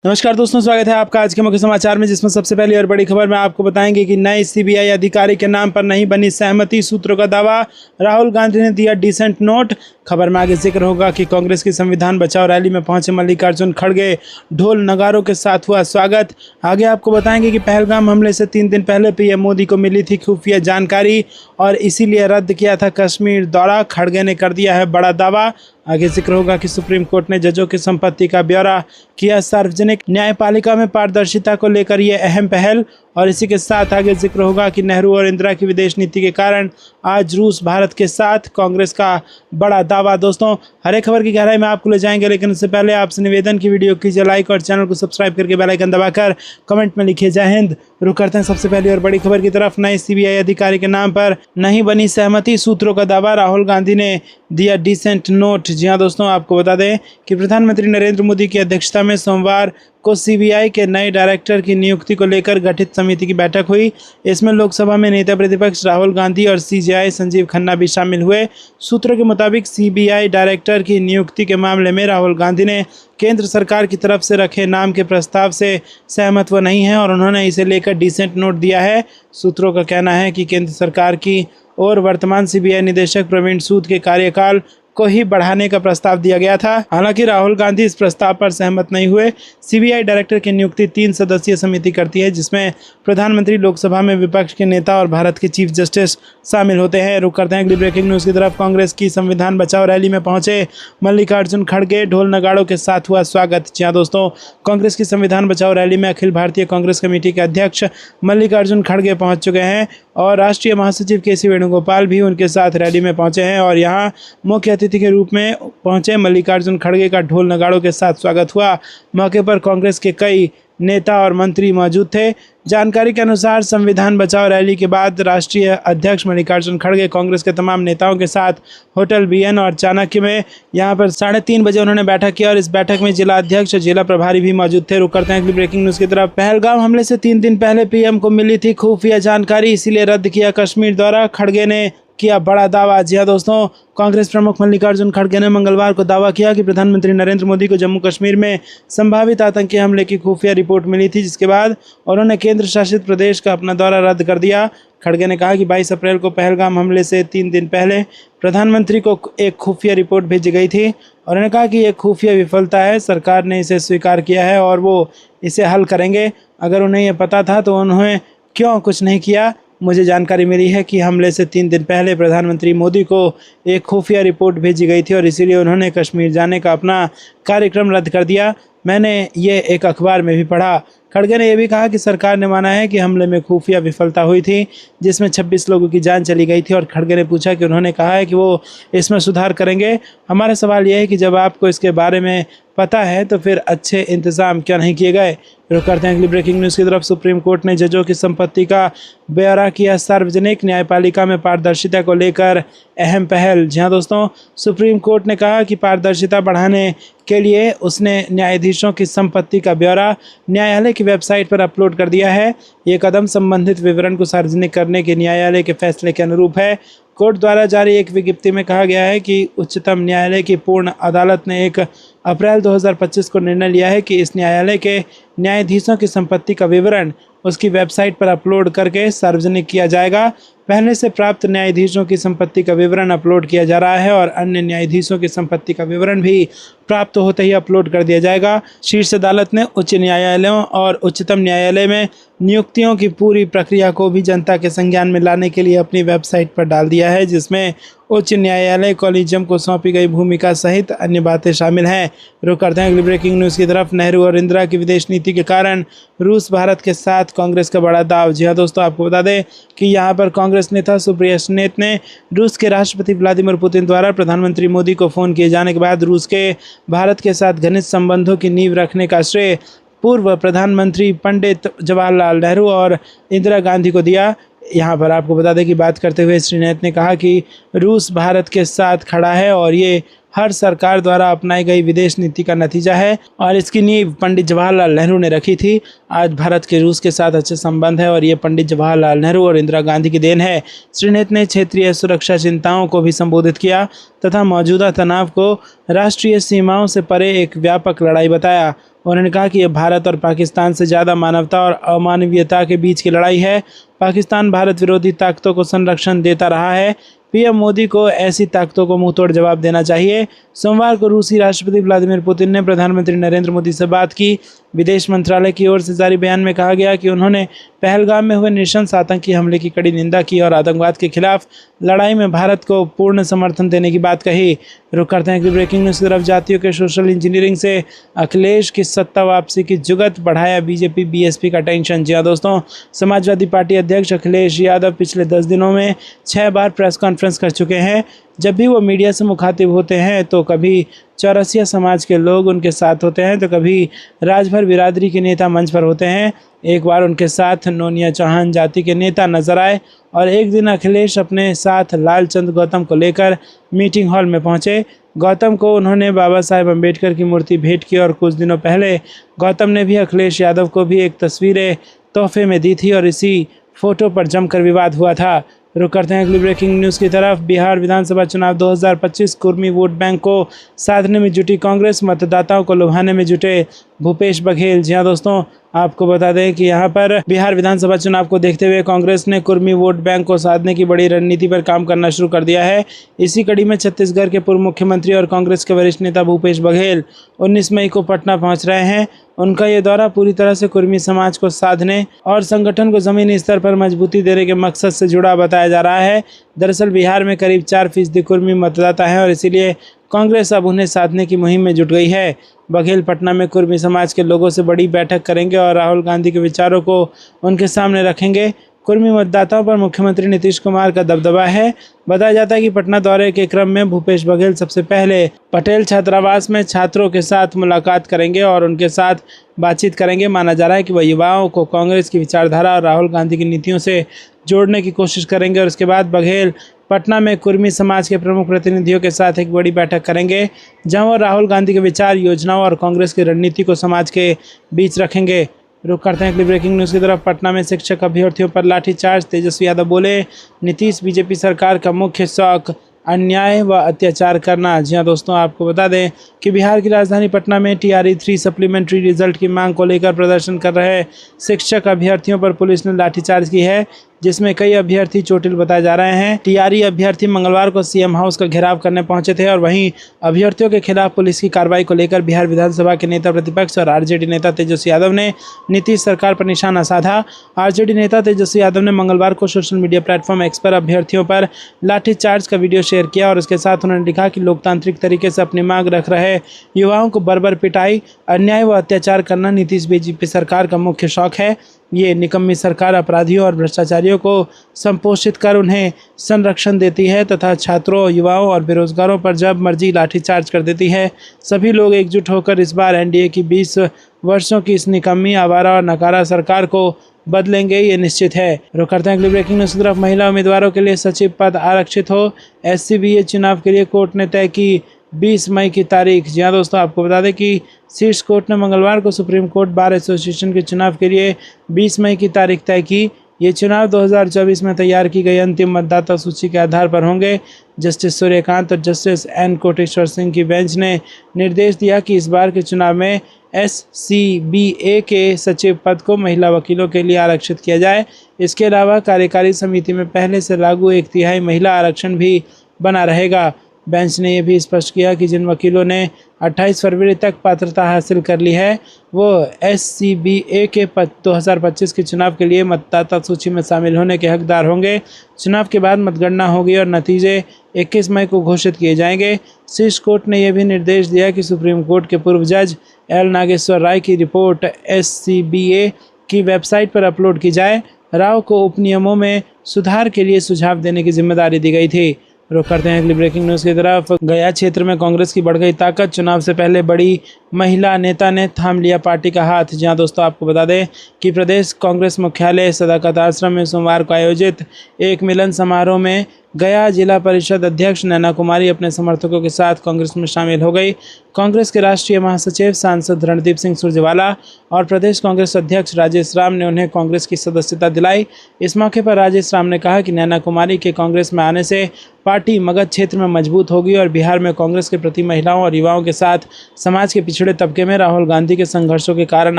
नमस्कार दोस्तों, स्वागत है आपका आज के मुख्य समाचार में, जिसमें सबसे पहली और बड़ी खबर में आपको बताएंगे कि नए सीबीआई अधिकारी के नाम पर नहीं बनी सहमति, सूत्रों का दावा। राहुल गांधी ने दिया डिसेंट नोट। खबर में आगे जिक्र होगा कि कांग्रेस की संविधान बचाओ रैली में पहुंचे मल्लिकार्जुन खड़गे, ढोल नगारों के साथ हुआ स्वागत। आगे आपको बताएंगे कि पहलगाम हमले से 3 दिन पहले पीएम मोदी को मिली थी खुफिया जानकारी और इसीलिए रद्द किया था कश्मीर दौरा। खड़गे ने कर दिया है बड़ा दावा। आगे जिक्र होगा कि सुप्रीम कोर्ट ने जजों की संपत्ति का ब्यौरा किया सार्वजनिक। न्यायपालिका में पारदर्शिता को लेकर यह अहम पहल। और इसी के साथ आगे जिक्र होगा कि नेहरू और इंदिरा की विदेश नीति के कारण आज रूस भारत के साथ, कांग्रेस का बड़ा दावा। दोस्तों, हर एक खबर की गहराई में आपको ले जाएंगे, लेकिन उससे पहले आपसे निवेदन की वीडियो कीजिए लाइक और चैनल को सब्सक्राइब करके बेल आइकन दबाकर कमेंट में लिखिए जय हिंद। रुक करते हैं सबसे पहली और बड़ी खबर की तरफ। नए सीबीआई अधिकारी के नाम पर नहीं बनी सहमति, सूत्रों का दावा। राहुल गांधी ने दिया डिसेंट नोट। जी हाँ दोस्तों, आपको बता दें कि प्रधानमंत्री नरेंद्र मोदी की अध्यक्षता में सोमवार को सीबीआई के नए डायरेक्टर की नियुक्ति को लेकर गठित समिति की बैठक हुई। इसमें लोकसभा में नेता प्रतिपक्ष राहुल गांधी और सीजेआई संजीव खन्ना भी शामिल हुए। सूत्रों के मुताबिक सीबीआई डायरेक्टर की नियुक्ति के मामले में राहुल गांधी ने केंद्र सरकार की तरफ से रखे नाम के प्रस्ताव से सहमत वो नहीं है और उन्होंने इसे लेकर डिसेंट नोट दिया है। सूत्रों का कहना है कि केंद्र सरकार की और वर्तमान सीबीआई निदेशक प्रवीण सूद के कार्यकाल को ही बढ़ाने का प्रस्ताव दिया गया था। हालांकि राहुल गांधी इस प्रस्ताव पर सहमत नहीं हुए। सीबीआई डायरेक्टर की नियुक्ति 3 सदस्यीय समिति करती है, जिसमें प्रधानमंत्री, लोकसभा में विपक्ष के नेता और भारत के चीफ जस्टिस शामिल होते हैं। रुक करते हैं अगली ब्रेकिंग न्यूज़ की तरफ। कांग्रेस की संविधान बचाओ रैली में पहुंचे मल्लिकार्जुन खड़गे, ढोल नगाड़ों के साथ हुआ स्वागत। जी हाँ दोस्तों, कांग्रेस की संविधान बचाओ रैली में अखिल भारतीय कांग्रेस कमेटी के अध्यक्ष मल्लिकार्जुन खड़गे पहुंच चुके हैं और राष्ट्रीय महासचिव के.सी. वेणुगोपाल भी उनके साथ रैली में पहुंचे हैं और यहाँ मुख्य अतिथि के रूप में पहुंचे मल्लिकार्जुन खड़गे का ढोल नगाड़ों के साथ स्वागत हुआ। मौके पर कांग्रेस के कई नेता और मंत्री मौजूद थे। जानकारी के अनुसार संविधान बचाओ रैली के बाद राष्ट्रीय अध्यक्ष मल्लिकार्जुन खड़गे कांग्रेस के तमाम नेताओं के साथ होटल बीएन और चाणक्य में यहाँ पर 3:30 बजे उन्होंने बैठक की और इस बैठक में जिला अध्यक्ष और जिला प्रभारी भी मौजूद थे। रुक करते हैं अगली ब्रेकिंग न्यूज़ की तरफ। पहलगाम हमले से 3 दिन पहले पीएम को मिली थी खुफिया जानकारी, इसीलिए रद्द किया कश्मीर दौरा। खड़गे ने किया बड़ा दावा। जी हाँ दोस्तों, कांग्रेस प्रमुख मल्लिकार्जुन खड़गे ने मंगलवार को दावा किया कि प्रधानमंत्री नरेंद्र मोदी को जम्मू कश्मीर में संभावित आतंकी हमले की खुफिया रिपोर्ट मिली थी, जिसके बाद उन्होंने केंद्र शासित प्रदेश का अपना दौरा रद्द कर दिया। खड़गे ने कहा कि 22 अप्रैल को पहलगाम हमले से 3 दिन पहले प्रधानमंत्री को एक खुफिया रिपोर्ट भेजी गई थी और उन्होंने कहा कि यह खुफिया विफलता है, सरकार ने इसे स्वीकार किया है और वो इसे हल करेंगे। अगर उन्हें यह पता था तो उन्होंने क्यों कुछ नहीं किया। मुझे जानकारी मिली है कि हमले से 3 दिन पहले प्रधानमंत्री मोदी को एक खुफिया रिपोर्ट भेजी गई थी और इसीलिए उन्होंने कश्मीर जाने का अपना कार्यक्रम रद्द कर दिया। मैंने ये एक अखबार में भी पढ़ा। खड़गे ने यह भी कहा कि सरकार ने माना है कि हमले में खुफिया विफलता हुई थी, जिसमें 26 लोगों की जान चली गई थी और खड़गे ने पूछा कि उन्होंने कहा है कि वो इसमें सुधार करेंगे। हमारा सवाल यह है कि जब आपको इसके बारे में पता है तो फिर अच्छे इंतजाम क्यों नहीं किए गए। रुक करते हैं अगली ब्रेकिंग न्यूज़ की तरफ। सुप्रीम कोर्ट ने जजों की संपत्ति का ब्यौरा किया सार्वजनिक। न्यायपालिका में पारदर्शिता को लेकर अहम पहल। जी हाँ दोस्तों, सुप्रीम कोर्ट ने कहा कि पारदर्शिता बढ़ाने के लिए उसने न्यायाधीशों की संपत्ति का ब्यौरा न्यायालय की वेबसाइट पर अपलोड कर दिया है। ये कदम संबंधित विवरण को सार्वजनिक करने के न्यायालय के फैसले के अनुरूप है। कोर्ट द्वारा जारी एक विज्ञप्ति में कहा गया है कि उच्चतम न्यायालय की पूर्ण अदालत ने 1 अप्रैल 2025 को निर्णय लिया है कि इस न्यायालय के न्यायाधीशों की संपत्ति का विवरण उसकी वेबसाइट पर अपलोड करके सार्वजनिक किया जाएगा। पहले से प्राप्त न्यायाधीशों की संपत्ति का विवरण अपलोड किया जा रहा है और अन्य न्यायाधीशों की संपत्ति का विवरण भी प्राप्त होते ही अपलोड कर दिया जाएगा। शीर्ष अदालत ने उच्च न्यायालयों और उच्चतम न्यायालय में नियुक्तियों की पूरी प्रक्रिया को भी जनता के संज्ञान में लाने के लिए अपनी वेबसाइट पर डाल दिया है, जिसमें उच्च न्यायालय कॉलेजियम को सौंपी गई भूमिका सहित अन्य बातें शामिल हैं। रुक करते हैं अगली ब्रेकिंग न्यूज़ की तरफ। नेहरू और इंदिरा की विदेश नीति के कारण रूस भारत के साथ, कांग्रेस का बड़ा दाव। जी हाँ दोस्तों, आपको बता दें कि यहाँ पर कांग्रेस नेता सुप्रिया सेनेत ने रूस के राष्ट्रपति व्लादिमीर पुतिन द्वारा प्रधानमंत्री मोदी को फ़ोन किए जाने के बाद रूस के भारत के साथ घनिष्ठ संबंधों की नींव रखने का श्रेय पूर्व प्रधानमंत्री पंडित जवाहरलाल नेहरू और इंदिरा गांधी को दिया। यहाँ पर आपको बता दें कि बात करते हुए श्री नेत ने कहा कि रूस भारत के साथ खड़ा है और ये हर सरकार द्वारा अपनाई गई विदेश नीति का नतीजा है और इसकी नींव पंडित जवाहरलाल नेहरू ने रखी थी। आज भारत के रूस के साथ अच्छे संबंध है और ये पंडित जवाहरलाल नेहरू और इंदिरा गांधी की देन है। श्री नेत ने क्षेत्रीय सुरक्षा चिंताओं को भी संबोधित किया तथा मौजूदा तनाव को राष्ट्रीय सीमाओं से परे एक व्यापक लड़ाई बताया। उन्होंने कहा कि यह भारत और पाकिस्तान से ज़्यादा मानवता और अमानवीयता के बीच की लड़ाई है। पाकिस्तान भारत विरोधी ताकतों को संरक्षण देता रहा है। पीएम मोदी को ऐसी ताकतों को मुंहतोड़ जवाब देना चाहिए। सोमवार को रूसी राष्ट्रपति व्लादिमीर पुतिन ने प्रधानमंत्री नरेंद्र मोदी से बात की। विदेश मंत्रालय की ओर से जारी बयान में कहा गया कि उन्होंने पहलगाम में हुए नृशंस आतंकी हमले की कड़ी निंदा की और आतंकवाद के खिलाफ लड़ाई में भारत को पूर्ण समर्थन देने की बात कही। रुक करते हैं कि ब्रेकिंग न्यूज़ की तरफ। जातियों के सोशल इंजीनियरिंग से अखिलेश की सत्ता वापसी की जुगत, बढ़ाया बीजेपी बीएसपी का टेंशन। जी हाँ दोस्तों, समाजवादी पार्टी अध्यक्ष अखिलेश यादव पिछले 10 दिनों में 6 बार प्रेस कॉन्फ्रेंस कर चुके हैं। जब भी वो मीडिया से मुखातिब होते हैं तो कभी चौरसिया समाज के लोग उनके साथ होते हैं तो कभी राजभर बिरादरी के नेता मंच पर होते हैं। एक बार उनके साथ नोनिया चौहान जाति के नेता नजर आए और एक दिन अखिलेश अपने साथ लालचंद गौतम को लेकर मीटिंग हॉल में पहुंचे। गौतम को उन्होंने बाबा साहेब अम्बेडकर की मूर्ति भेंट की और कुछ दिनों पहले गौतम ने भी अखिलेश यादव को भी एक तस्वीरें तोहफे में दी थी और इसी फोटो पर जमकर विवाद हुआ था। रुक करते हैं अगली ब्रेकिंग न्यूज़ की तरफ। बिहार विधानसभा चुनाव 2025 कुर्मी वोट बैंक को साधने में जुटी कांग्रेस, मतदाताओं को लुभाने में जुटे भूपेश बघेल। जी हाँ दोस्तों, आपको बता दें कि यहाँ पर बिहार विधानसभा चुनाव को देखते हुए कांग्रेस ने कुर्मी वोट बैंक को साधने की बड़ी रणनीति पर काम करना शुरू कर दिया है। इसी कड़ी में छत्तीसगढ़ के पूर्व मुख्यमंत्री और कांग्रेस के वरिष्ठ नेता भूपेश बघेल 19 मई को पटना पहुंच रहे हैं। उनका ये दौरा पूरी तरह से कुर्मी समाज को साधने और संगठन को जमीनी स्तर पर मजबूती देने के मकसद से जुड़ा बताया जा रहा है। दरअसल बिहार में करीब 4% कुर्मी मतदाता हैं और इसीलिए कांग्रेस अब उन्हें साधने की मुहिम में जुट गई है। बघेल पटना में कुर्मी समाज के लोगों से बड़ी बैठक करेंगे और राहुल गांधी के विचारों को उनके सामने रखेंगे। कुर्मी मतदाताओं पर मुख्यमंत्री नीतीश कुमार का दबदबा है। बताया जाता है कि पटना दौरे के क्रम में भूपेश बघेल सबसे पहले पटेल छात्रावास में छात्रों के साथ मुलाकात करेंगे और उनके साथ बातचीत करेंगे। माना जा रहा है कि वह युवाओं को कांग्रेस की विचारधारा और राहुल गांधी की नीतियों से जोड़ने की कोशिश करेंगे और उसके बाद बघेल पटना में कुर्मी समाज के प्रमुख प्रतिनिधियों के साथ एक बड़ी बैठक करेंगे, जहां वो राहुल गांधी के विचार, योजनाओं और कांग्रेस की रणनीति को समाज के बीच रखेंगे। रुक करते हैं अगली ब्रेकिंग न्यूज़ की तरफ। पटना में शिक्षक अभ्यर्थियों पर लाठीचार्ज, तेजस्वी यादव बोले नीतीश बीजेपी सरकार का मुख्य शौक अन्याय व अत्याचार करना। जी हाँ दोस्तों, आपको बता दें कि बिहार की राजधानी पटना में TRE 3 सप्लीमेंट्री रिजल्ट की मांग को लेकर प्रदर्शन कर रहे शिक्षक अभ्यर्थियों पर पुलिस ने लाठीचार्ज की है, जिसमें कई अभ्यर्थी चोटिल बताए जा रहे हैं। TRE अभ्यर्थी मंगलवार को CM हाउस का घेराव करने पहुंचे थे और वहीं अभ्यर्थियों के खिलाफ पुलिस की कार्रवाई को लेकर बिहार विधानसभा के नेता प्रतिपक्ष और RJD नेता तेजस्वी यादव ने नीतीश सरकार पर निशाना साधा। RJD नेता तेजस्वी यादव ने मंगलवार को सोशल मीडिया प्लेटफॉर्म X पर अभ्यर्थियों पर लाठीचार्ज का वीडियो शेयर किया और उसके साथ उन्होंने लिखा कि लोकतांत्रिक तरीके से अपनी मांग रख रहे युवाओं को बर्बर पिटाई, अन्याय व अत्याचार करना नीतीश बीजेपी सरकार का मुख्य शौक है। ये निकम्मी सरकार अपराधियों और भ्रष्टाचारियों को संपोषित कर उन्हें संरक्षण देती है तथा छात्रों, युवाओं और बेरोजगारों पर जब मर्जी लाठीचार्ज कर देती है। सभी लोग एकजुट होकर इस बार NDA की 20 वर्षों की इस निकम्मी, आवारा और नकारा सरकार को बदलेंगे, ये निश्चित है। रुक करते हैं अगली ब्रेकिंग न्यूज़ की तरफ। महिला उम्मीदवारों के लिए सचिव पद आरक्षित हो, SCBA चुनाव के लिए कोर्ट ने तय की 20 मई की तारीख। जी हाँ दोस्तों, आपको बता दें कि शीर्ष कोर्ट ने मंगलवार को सुप्रीम कोर्ट बार एसोसिएशन के चुनाव के लिए 20 मई की तारीख तय की। ये चुनाव 2024 में तैयार की गई अंतिम मतदाता सूची के आधार पर होंगे। जस्टिस सूर्यकांत और जस्टिस N कोटेश्वर सिंह की बेंच ने निर्देश दिया कि इस बार के चुनाव में SCBA के सचिव पद को महिला वकीलों के लिए आरक्षित किया जाए। इसके अलावा कार्यकारी समिति में पहले से लागू 1/3 महिला आरक्षण भी बना रहेगा। बेंच ने यह भी स्पष्ट किया कि जिन वकीलों ने 28 फरवरी तक पात्रता हासिल कर ली है वो SCBA के 2025 के चुनाव के लिए मतदाता सूची में शामिल होने के हकदार होंगे। चुनाव के बाद मतगणना होगी और नतीजे 21 मई को घोषित किए जाएंगे। शीर्ष कोर्ट ने यह भी निर्देश दिया कि सुप्रीम कोर्ट के पूर्व जज L नागेश्वर राय की रिपोर्ट SCBA की वेबसाइट पर अपलोड की जाए। राव को उपनियमों में सुधार के लिए सुझाव देने की जिम्मेदारी दी गई थी। रुक करते हैं अगली ब्रेकिंग न्यूज़ की तरफ। गया क्षेत्र में कांग्रेस की बढ़ गई ताकत, चुनाव से पहले बड़ी महिला नेता ने थाम लिया पार्टी का हाथ। जहां दोस्तों, आपको बता दें कि प्रदेश कांग्रेस मुख्यालय सदाकत आश्रम में सोमवार को आयोजित एक मिलन समारोह में गया जिला परिषद अध्यक्ष नैना कुमारी अपने समर्थकों के साथ कांग्रेस में शामिल हो गई। कांग्रेस के राष्ट्रीय महासचिव सांसद रणदीप सिंह सुरजेवाला और प्रदेश कांग्रेस अध्यक्ष राजेश राम ने उन्हें कांग्रेस की सदस्यता दिलाई। इस मौके पर राजेश राम ने कहा कि नैना कुमारी के कांग्रेस में आने से पार्टी मगध क्षेत्र में मजबूत होगी और बिहार में कांग्रेस के प्रति महिलाओं और युवाओं के साथ समाज के पिछड़े तबके में राहुल गांधी के संघर्षों के कारण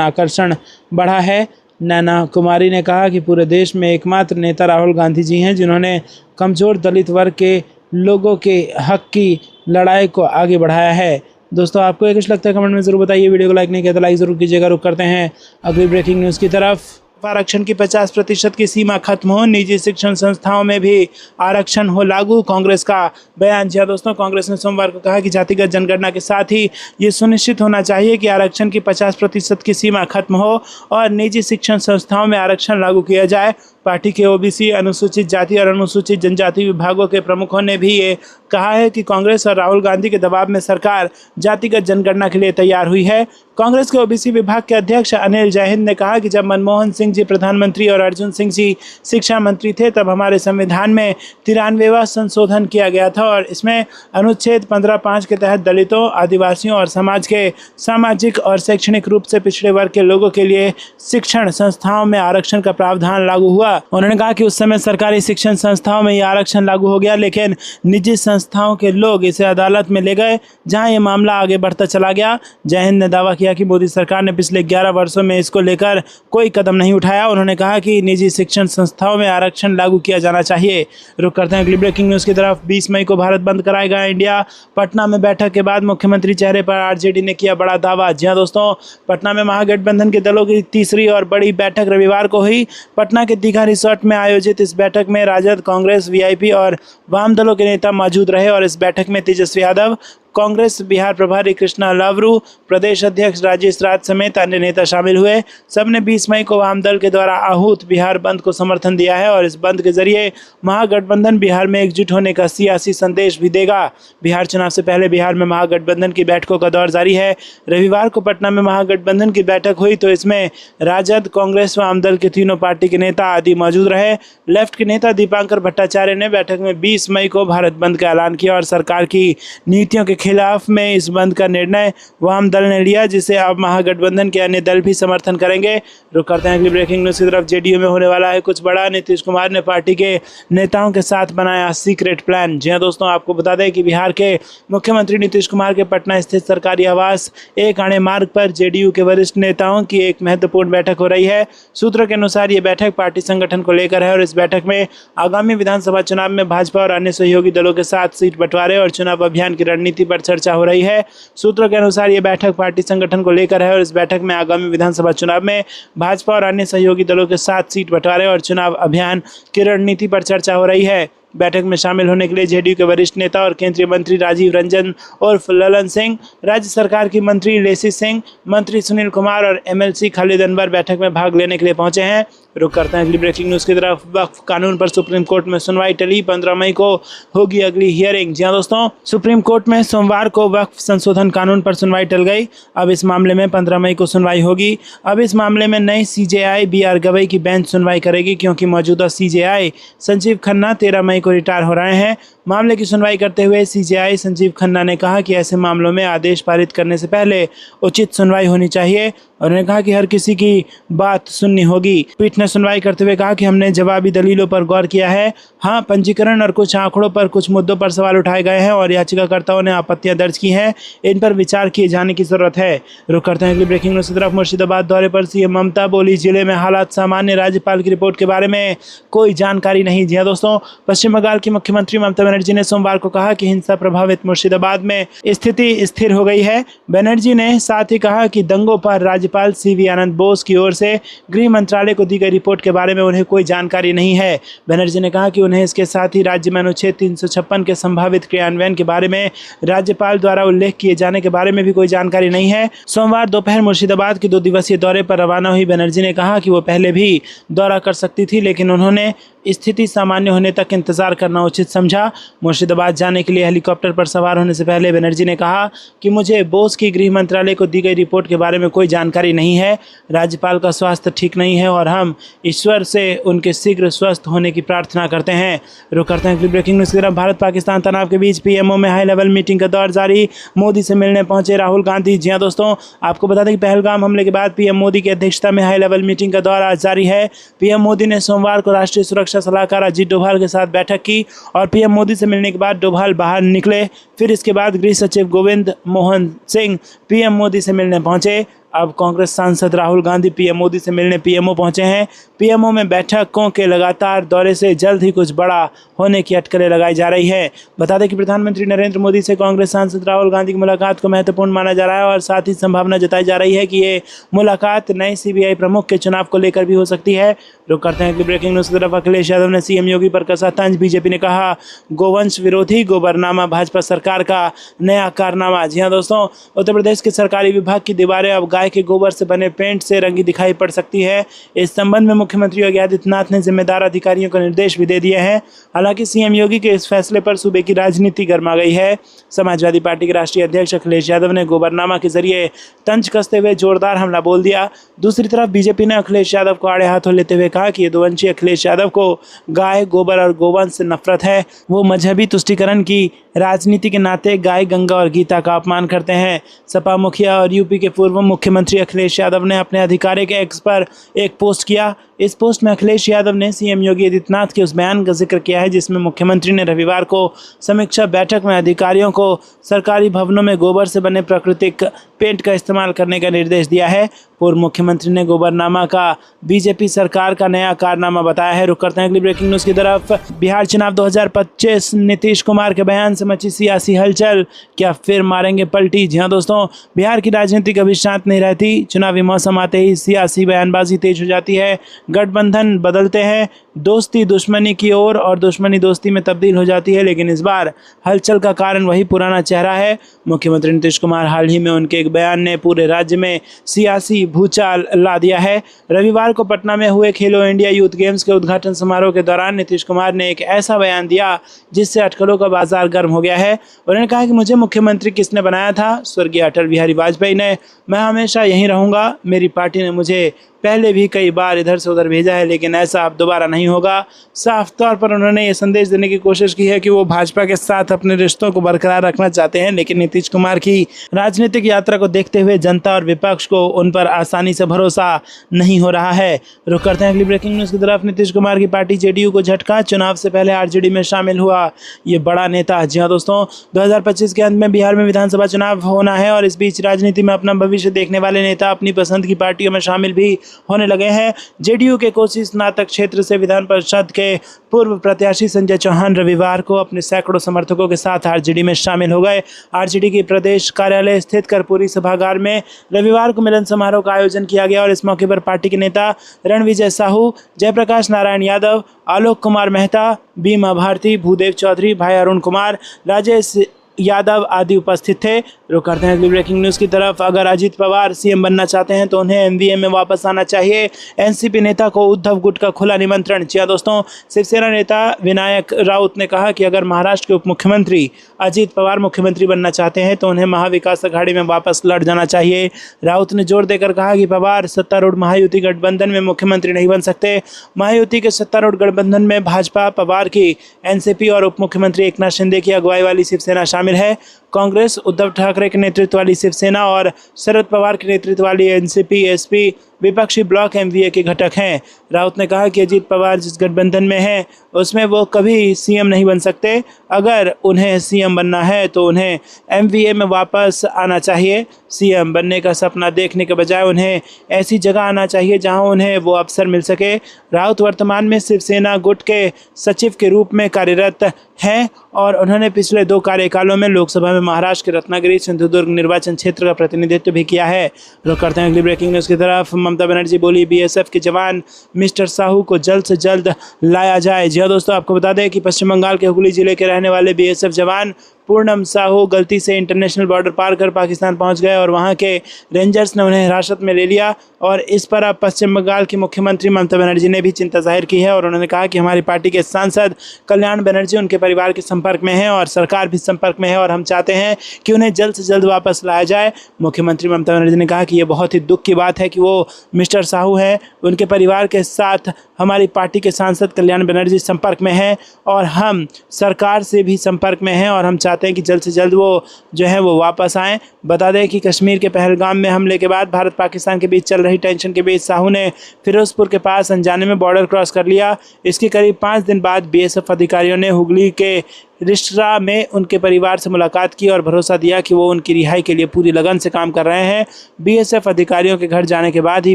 आकर्षण बढ़ा है। नैना कुमारी ने कहा कि पूरे देश में एकमात्र नेता राहुल गांधी जी हैं जिन्होंने कमज़ोर दलित वर्ग के लोगों के हक की लड़ाई को आगे बढ़ाया है। दोस्तों, आपको ये कुछ लगता है कमेंट में ज़रूर बताइए। वीडियो को लाइक नहीं किया तो लाइक ज़रूर कीजिएगा। रुक करते हैं अगली ब्रेकिंग न्यूज़ की तरफ। आरक्षण की 50% की सीमा खत्म हो, निजी शिक्षण संस्थाओं में भी आरक्षण हो लागू, कांग्रेस का बयान। जी दोस्तों, कांग्रेस ने सोमवार को कहा कि जातिगत जनगणना के साथ ही ये सुनिश्चित होना चाहिए कि आरक्षण की 50% की सीमा खत्म हो और निजी शिक्षण संस्थाओं में आरक्षण लागू किया जाए। पार्टी के ओबीसी, अनुसूचित जाति और अनुसूचित जनजाति विभागों के प्रमुखों ने भी ये कहा है कि कांग्रेस और राहुल गांधी के दबाव में सरकार जातिगत जनगणना के लिए तैयार हुई है। कांग्रेस के ओबीसी विभाग के अध्यक्ष अनिल जैन ने कहा कि जब मनमोहन सिंह जी प्रधानमंत्री और अर्जुन सिंह जी शिक्षा मंत्री थे तब हमारे संविधान में 93वां संशोधन किया गया था और इसमें अनुच्छेद 15(5) के तहत दलितों, आदिवासियों और समाज के सामाजिक और शैक्षणिक रूप से पिछड़े वर्ग के लोगों के लिए शिक्षण संस्थाओं में आरक्षण का प्रावधान लागू हुआ। उन्होंने कहा कि उस समय सरकारी शिक्षण संस्थाओं में यह आरक्षण लागू हो गया, लेकिन निजी संस्थाओं के लोग इसे अदालत में ले गए, जहां यह मामला आगे बढ़ता चला गया। जैन ने दावा किया कि मोदी सरकार ने पिछले 11 वर्षों में इसको लेकर कोई कदम नहीं उठाया। उन्होंने कहा कि निजी शिक्षण संस्थाओं में आरक्षण लागू किया जाना चाहिए। रुक करते हैं अगली ब्रेकिंग न्यूज़ की तरफ। 20 मई को भारत बंद कराएगा इंडिया। पटना में बैठक के बाद मुख्यमंत्री चेहरे पर आरजेडी ने किया बड़ा दावा। जी दोस्तों, पटना में महागठबंधन के दलों की तीसरी और बड़ी बैठक रविवार को हुई। पटना के दीघा रिसोर्ट में आयोजित इस बैठक में राजद, कांग्रेस, वीआईपी और वाम दलों के नेता मौजूद रहे और इस बैठक में तेजस्वी यादव, कांग्रेस बिहार प्रभारी कृष्णा लावरू, प्रदेश अध्यक्ष राजेश राज समेत अन्य नेता शामिल हुए। सबने 20 मई को वाम दल के द्वारा आहूत बिहार बंद को समर्थन दिया है और इस बंद के जरिए महागठबंधन बिहार में एकजुट होने का सियासी संदेश भी देगा। बिहार चुनाव से पहले बिहार में महागठबंधन की बैठकों का दौर जारी है। रविवार को पटना में महागठबंधन की बैठक हुई तो इसमें राजद, कांग्रेस, वाम दल के तीनों पार्टी के नेता आदि मौजूद रहे। लेफ्ट के नेता दीपांकर भट्टाचार्य ने बैठक में 20 मई को भारत बंद का ऐलान किया और सरकार की नीतियों के खिलाफ में इस बंद का निर्णय वाम दल ने लिया, जिसे अब महागठबंधन के अन्य दल भी समर्थन करेंगे। रुक करते हैं अगली ब्रेकिंग न्यूज़ की तरफ। जेडीयू में होने वाला है कुछ बड़ा। नीतीश कुमार ने पार्टी के नेताओं के साथ बनाया सीक्रेट प्लान। जी हां दोस्तों, आपको बता दें कि बिहार के मुख्यमंत्री नीतीश कुमार के पटना स्थित सरकारी आवास एक आने मार्ग पर जेडीयू के वरिष्ठ नेताओं की एक महत्वपूर्ण बैठक हो रही है। सूत्रों के अनुसार ये बैठक पार्टी संगठन को लेकर है और इस बैठक में आगामी विधानसभा चुनाव में भाजपा और अन्य सहयोगी दलों के साथ सीट बंटवारे और चुनाव अभियान की रणनीति पर चर्चा हो रही है। सूत्रों के अनुसार यह बैठक पार्टी संगठन को लेकर है और इस बैठक में आगामी विधानसभा चुनाव में भाजपा और अन्य सहयोगी दलों के साथ सीट बंटवारे और चुनाव अभियान की रणनीति पर चर्चा हो रही है। बैठक में शामिल होने के लिए जेडीयू के वरिष्ठ नेता और केंद्रीय मंत्री राजीव रंजन उर्फ ललन सिंह, राज्य सरकार की मंत्री लेसी सिंह, मंत्री सुनील कुमार और एमएलसी खालिद अनवर बैठक में भाग लेने के लिए पहुंचे हैं। रुक करते हैं अगली ब्रेकिंग न्यूज़ की तरफ। वक्फ कानून पर सुप्रीम कोर्ट में सुनवाई टली, 15 मई को होगी अगली हियरिंग। जी हां दोस्तों, सुप्रीम कोर्ट में सोमवार को वक्फ संशोधन कानून पर सुनवाई टल गई। अब इस मामले में 15 मई को सुनवाई होगी। अब इस मामले में नई सीजेआई बीआर गवई की बेंच सुनवाई करेगी, क्योंकि मौजूदा सीजेआई संजीव खन्ना 13 मई को रिटायर हो रहे हैं। मामले की सुनवाई करते हुए सीजेआई संजीव खन्ना ने कहा कि ऐसे मामलों में आदेश पारित करने से पहले उचित सुनवाई होनी चाहिए। उन्होंने कहा कि हर किसी की बात सुननी होगी। पीठ ने सुनवाई करते हुए कहा कि हमने जवाबी दलीलों पर गौर किया है। हाँ, पंजीकरण और कुछ आंकड़ों पर कुछ मुद्दों पर सवाल उठाए गए हैं और याचिकाकर्ताओं ने आपत्तियां दर्ज की हैं। इन पर विचार किए जाने की जरूरत है। रुक करते हैं अगली ब्रेकिंग न्यूज़ की तरफ। मुर्शिदाबाद दौरे पर सीएम ममता बोली, जिले में हालात सामान्य, राज्यपाल की रिपोर्ट के बारे में कोई जानकारी नहीं। जी हां दोस्तों, पश्चिम बंगाल की मुख्यमंत्री ममता बनर्जी ने सोमवार को कहा कि हिंसा प्रभावित मुर्शिदाबाद में स्थिति स्थिर हो गई है। बनर्जी ने साथ ही कहा कि दंगों पर राज्यपाल सीवी आनंद बोस की ओर से गृह मंत्रालय को दी गई रिपोर्ट के बारे में उन्हें कोई जानकारी नहीं है। बनर्जी ने कहा कि उन्हें इसके साथ ही राज्य में अनुच्छेद 356 के संभावित क्रियान्वयन के बारे में राज्यपाल द्वारा उल्लेख किए जाने के बारे में भी कोई जानकारी नहीं है। सोमवार दोपहर मुर्शिदाबाद के 2 दिवसीय दौरे पर रवाना हुई बनर्जी ने कहा कि वो पहले भी दौरा कर सकती थी, लेकिन उन्होंने स्थिति सामान्य होने तक इंतजार करना उचित समझा। मुर्शिदाबाद जाने के लिए हेलीकॉप्टर पर सवार होने से पहले बनर्जी ने कहा कि मुझे बोस की गृह मंत्रालय को दी गई रिपोर्ट के बारे में कोई जानकारी नहीं है। राज्यपाल का स्वास्थ्य ठीक नहीं है और हम ईश्वर से उनके शीघ्र स्वस्थ होने की प्रार्थना करते हैं। रुक करते हैं अगली ब्रेकिंग न्यूज़ की तरफ। भारत पाकिस्तान तनाव के बीच पीएमओ में हाई लेवल मीटिंग का दौर जारी। मोदी से मिलने पहुंचे राहुल गांधी। जी हां दोस्तों, आपको बता दें कि पहलगाम हमले के बाद पीएम मोदी की अध्यक्षता में हाई लेवल मीटिंग का दौर आज जारी है। पीएम मोदी ने सोमवार को राष्ट्रीय सुरक्षा सलाहकार अजीत डोभाल के साथ बैठक की और पीएम मोदी से मिलने के बाद डोभाल बाहर निकले। फिर इसके बाद गृह सचिव गोविंद मोहन सिंह पीएम मोदी से मिलने पहुंचे। अब कांग्रेस सांसद राहुल गांधी पीएम मोदी से मिलने पीएमओ पहुंचे हैं। पीएमओ में बैठकों के लगातार दौरे से जल्द ही कुछ बड़ा होने की अटकलें लगाई जा रही है। बता दें कि प्रधानमंत्री नरेंद्र मोदी से कांग्रेस सांसद राहुल गांधी की मुलाकात को महत्वपूर्ण माना जा रहा है और साथ ही संभावना जताई जा रही है कि ये मुलाकात नए सीबीआई प्रमुख के चुनाव को लेकर भी हो सकती है। रुक करते हैं कि ब्रेकिंग न्यूज़ की तरफ। अखिलेश यादव ने सीएम योगी पर कसा तंज। बीजेपी ने कहा गोवंश विरोधी गोबरनामा भाजपा सरकार का नया कारनामा। जी हाँ दोस्तों, उत्तर प्रदेश के सरकारी विभाग की दीवारें अब गाय के गोबर से बने पेंट से रंगी दिखाई पड़ सकती है। इस संबंध में मुख्यमंत्री योगी आदित्यनाथ ने जिम्मेदार अधिकारियों को निर्देश भी दे दिए हैं। हालांकि सीएम योगी के इस फैसले पर सूबे की राजनीति गर्मा गई है। समाजवादी पार्टी के राष्ट्रीय अध्यक्ष अखिलेश यादव ने गोबरनामा के जरिए तंज कसते हुए जोरदार हमला बोल दिया। दूसरी तरफ बीजेपी ने अखिलेश यादव को आड़े हाथों लेते हुए कहा कि यदुवंशी अखिलेश यादव को गाय गोबर और गोवंश से नफरत है। वो मजहबी तुष्टीकरण की राजनीति के नाते गाय गंगा और गीता का अपमान करते हैं। सपा मुखिया और यूपी के पूर्व मुख्यमंत्री अखिलेश यादव ने अपने आधिकारिक एक्स पर एक पोस्ट किया। इस पोस्ट में अखिलेश यादव ने सीएम योगी आदित्यनाथ के उस बयान का जिक्र किया है जिसमें मुख्यमंत्री ने रविवार को समीक्षा बैठक में अधिकारियों को सरकारी भवनों में गोबर से बने प्राकृतिक पेंट का इस्तेमाल करने का निर्देश दिया है। पूर्व मुख्यमंत्री ने गोबरनामा का बीजेपी सरकार का नया कारनामा बताया है। रुक करते हैं अगली ब्रेकिंग न्यूज़ की तरफ। बिहार चुनाव 2025, नीतीश कुमार के बयान से मची सियासी हलचल। क्या फिर मारेंगे पलटी? जी हाँ दोस्तों, बिहार की राजनीति कभी शांत नहीं रहती। चुनावी मौसम आते ही सियासी बयानबाजी तेज हो जाती है। गठबंधन बदलते हैं, दोस्ती दुश्मनी की ओर और दुश्मनी दोस्ती में तब्दील हो जाती है। लेकिन इस बार हलचल का कारण वही पुराना चेहरा है। मुख्यमंत्री नीतीश कुमार हाल ही में उनके एक बयान ने पूरे राज्य में सियासी भूचाल ला दिया है। रविवार को पटना में हुए खेलो इंडिया यूथ गेम्स के उद्घाटन समारोह के दौरान नीतीश कुमार ने एक ऐसा बयान दिया जिससे अटकलों का बाजार गर्म हो गया है। उन्होंने कहा कि मुझे मुख्यमंत्री किसने बनाया था? स्वर्गीय अटल बिहारी वाजपेयी ने। मैं हमेशा यहीं रहूँगा। मेरी पार्टी ने मुझे पहले भी कई बार इधर से उधर भेजा है, लेकिन ऐसा अब दोबारा नहीं होगा। साफ तौर पर उन्होंने ये संदेश देने की कोशिश की है कि वो भाजपा के साथ अपने रिश्तों को बरकरार रखना चाहते हैं। लेकिन नीतीश कुमार की राजनीतिक यात्रा को देखते हुए जनता और विपक्ष को उन पर आसानी से भरोसा नहीं हो रहा है। रुक करते हैं अगली ब्रेकिंग न्यूज़ की तरफ। नीतीश कुमार की पार्टी जेडीयू को झटका। चुनाव से पहले आरजेडी में शामिल हुआ ये बड़ा नेता। जी हाँ दोस्तों, 2025 के अंत में बिहार में विधानसभा चुनाव होना है और इस बीच राजनीति में अपना भविष्य देखने वाले नेता अपनी पसंद की पार्टियों में शामिल भी होने लगे हैं। जेडीयू के कोसी स्नातक क्षेत्र से विधान परिषद के पूर्व प्रत्याशी संजय चौहान रविवार को अपने सैकड़ों समर्थकों के साथ आरजेडी में शामिल हो गए। आरजेडी के प्रदेश कार्यालय स्थित कर्पूरी सभागार में रविवार को मिलन समारोह का आयोजन किया गया और इस मौके पर पार्टी के नेता रणविजय साहू, जयप्रकाश नारायण यादव, आलोक कुमार मेहता, बीमा भारती, भूदेव चौधरी, भाई अरुण कुमार, राजेश यादव आदि उपस्थित थे। रुक करते हैं अगली ब्रेकिंग न्यूज़ की तरफ। अगर अजित पवार सीएम बनना चाहते हैं तो उन्हें एमवीए में वापस आना चाहिए। एनसीपी नेता को उद्धव गुट का खुला निमंत्रण। जी दोस्तों, शिवसेना नेता विनायक राउत ने कहा कि अगर महाराष्ट्र के उप मुख्यमंत्री अजित पवार मुख्यमंत्री बनना चाहते हैं तो उन्हें महाविकास अघाड़ी में वापस लड़ जाना चाहिए। राउत ने जोर देकर कहा कि पवार सत्तारूढ़ महायुति गठबंधन में मुख्यमंत्री नहीं बन सकते। महायुति के सत्तारूढ़ गठबंधन में भाजपा, पवार की एनसीपी और उप मुख्यमंत्री एकनाथ शिंदे की अगुवाई वाली शिवसेना शामिल है। कांग्रेस, उद्धव ठाकरे के नेतृत्व वाली शिवसेना और शरद पवार के नेतृत्व वाली एनसीपी, एसपी विपक्षी ब्लॉक एमवीए के घटक हैं। राउत ने कहा कि अजीत पवार जिस गठबंधन में हैं उसमें वो कभी सीएम नहीं बन सकते। अगर उन्हें सीएम बनना है तो उन्हें एमवीए में वापस आना चाहिए। सीएम बनने का सपना देखने के बजाय उन्हें ऐसी जगह आना चाहिए जहां उन्हें वो अवसर मिल सके। राउत वर्तमान में शिवसेना गुट के सचिव के रूप में कार्यरत हैं और उन्होंने पिछले 2 कार्यकालों में लोकसभा में महाराष्ट्र के रत्नागिरी, सिंधुदुर्ग निर्वाचन क्षेत्र का प्रतिनिधित्व भी किया है। रुक करते हैं अगली ब्रेकिंग न्यूज़ की तरफ। ममता बनर्जी बोली बीएसएफ के जवान मिस्टर साहू को जल्द से जल्द लाया जाए। जी हाँ दोस्तों, आपको बता दें कि पश्चिम बंगाल के हुगली जिले के रहने वाले बीएसएफ जवान पूनम साहू गलती से इंटरनेशनल बॉर्डर पार कर पाकिस्तान पहुंच गए और वहां के रेंजर्स ने उन्हें हिरासत में ले लिया। और इस पर अब पश्चिम बंगाल की मुख्यमंत्री ममता बनर्जी ने भी चिंता जाहिर की है और उन्होंने कहा कि हमारी पार्टी के सांसद कल्याण बनर्जी उनके परिवार के संपर्क में हैं और सरकार भी संपर्क में है और हम चाहते हैं कि उन्हें जल्द से जल्द वापस लाया जाए। मुख्यमंत्री ममता बनर्जी ने कहा कि ये बहुत ही दुख की बात है कि वो मिस्टर साहू हैं, उनके परिवार के साथ हमारी पार्टी के सांसद कल्याण बनर्जी संपर्क में हैं और हम सरकार से भी संपर्क में हैं और हम चाहते हैं कि जल्द से जल्द वो जो है वो वापस आएँ। बता दें कि कश्मीर के पहलगाम में हमले के बाद भारत पाकिस्तान के बीच चल रही टेंशन के बीच साहू ने फिरोजपुर के पास अनजाने में बॉर्डर क्रॉस कर लिया। इसके करीब 5 दिन बाद बीएसएफ अधिकारियों ने हुगली के रिश्तरा में उनके परिवार से मुलाकात की और भरोसा दिया कि वो उनकी रिहाई के लिए पूरी लगन से काम कर रहे हैं। बीएसएफ अधिकारियों के घर जाने के बाद ही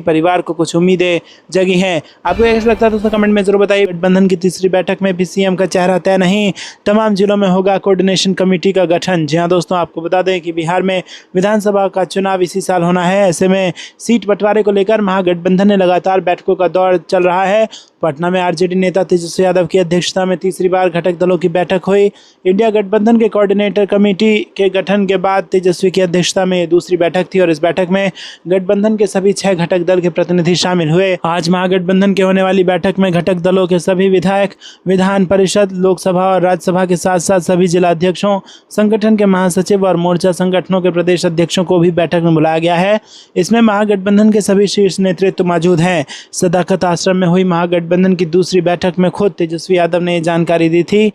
परिवार को कुछ उम्मीदें जगी हैं। आपको कैसा लगता है दोस्तों कमेंट में जरूर बताइए। गठबंधन की तीसरी बैठक में भी सीएम का चेहरा तय नहीं, तमाम जिलों में होगा कोऑर्डिनेशन कमेटी का गठन। जी हाँ दोस्तों, आपको बता दें कि बिहार में विधानसभा का चुनाव इसी साल होना है। ऐसे में सीट बंटवारे को लेकर महागठबंधन ने लगातार बैठकों का दौर चल रहा है। पटना में आरजेडी नेता तेजस्वी यादव की अध्यक्षता में तीसरी बार घटक दलों की बैठक हुई। इंडिया गठबंधन के कोऑर्डिनेटर कमेटी के गठन के बाद तेजस्वी की अध्यक्षता में दूसरी बैठक थी और इस बैठक में गठबंधन के सभी 6 घटक दल के प्रतिनिधि शामिल हुए। आज महागठबंधन के होने वाली बैठक में घटक दलों के सभी विधायक, विधान परिषद, लोकसभा और राज्यसभा के साथ साथ सभी जिला अध्यक्षों, संगठन के महासचिव और मोर्चा संगठनों के प्रदेश अध्यक्षों को भी बैठक में बुलाया गया है। इसमें महागठबंधन के सभी शीर्ष नेतृत्व मौजूद हैं। सदाकत आश्रम में हुई महागठबंधन की दूसरी बैठक में खुद तेजस्वी यादव ने ये जानकारी दी थी।